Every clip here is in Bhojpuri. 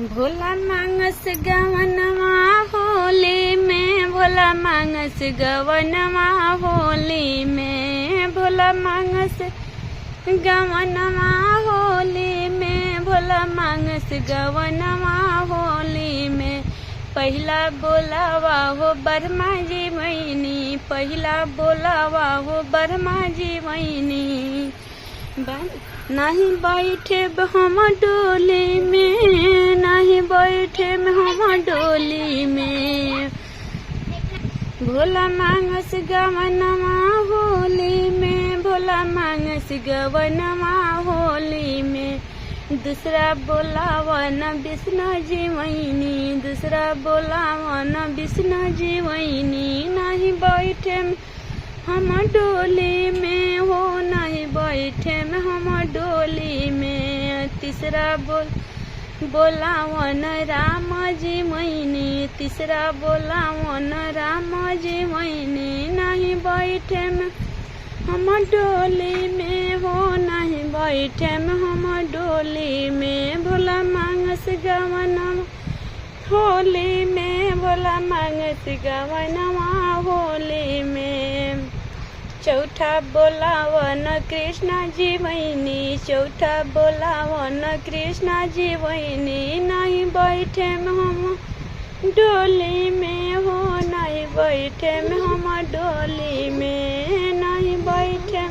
भोला मांगस गवनवा होली में, भोला मांगस गवनवा होली में, भोला मांगस गवनवा होली में, भोला मांगस गवनवा होली में। पहिला बोलावा हो बरमा जी वैनी, पहिला बोलावा हो बरमा जी वैनी। नहीं बैठे हम डोली में, नहीं बैठे हम डोली में। भोला मांगस गवनवा होली में, भोला मांगस गवनवा होली में। दूसरा बोलावन विष्णु जी वैनी, दूसरा बोलावन विष्णु जी वैनी। नहीं बैठे हम डोली में हो, नहीं बैठे में हम डोली में। तीसरा बोलावन राम जी मैनी, तीसरा बोलावन राम जी मैनी। नहीं बैठे में हम डोली में हो, नहीं बैठे में हम डोली में। भोला मांगस गवनवा होली में, भोला मांगस गवनवा होली में। चौथा बोलावन कृष्ण जी वैनी, चौथा बोलावन कृष्ण जी वैनी। नहीं बैठे में हम डोली में हो, नहीं बैठे में हम डोली में। नहीं बैठे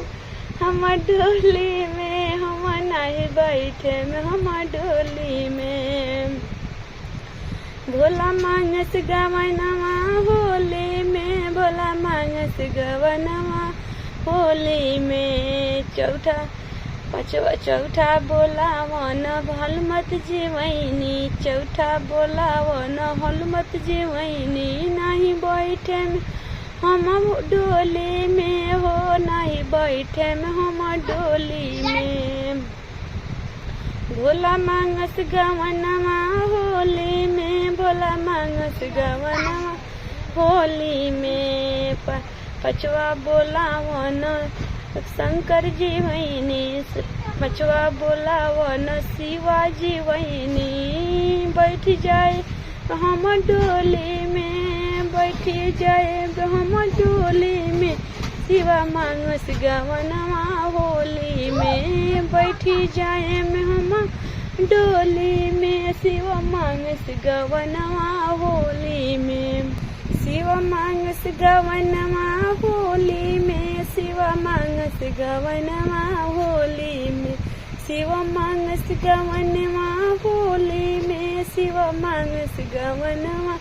हम डोली में, हम नहीं बैठे में हम डोली में। भोला मांगस गवनवा होली में, भोला मांगस गवनवा होली में। चौथा बोलावन हनुमत जी वैनी, चौथा बोलावन हनुमत जी वैनी। नहीं बैठे में हम डोली में हो, नहीं बैठे में हम डोली में। भोला मांगस गवनवा होली में, भोला मांगस गवनवा होली में। पचवा बोलावन शंकर जी वैनी, पचवा बोलावन शिवाजी वैनी। बैठ जाए हम डोली में, बैठ जाए हम डोली में। शिवा मांगस गवनवा होली में, बैठ जाए में हम डोली में। शिवा मांगस गवनवा होली में, शिवा मांगस गवनवा होली में, शिवा मांगस गवनवा होली में। शिवा मांगस गवनवा होली में, शिवा मांगस गवनवा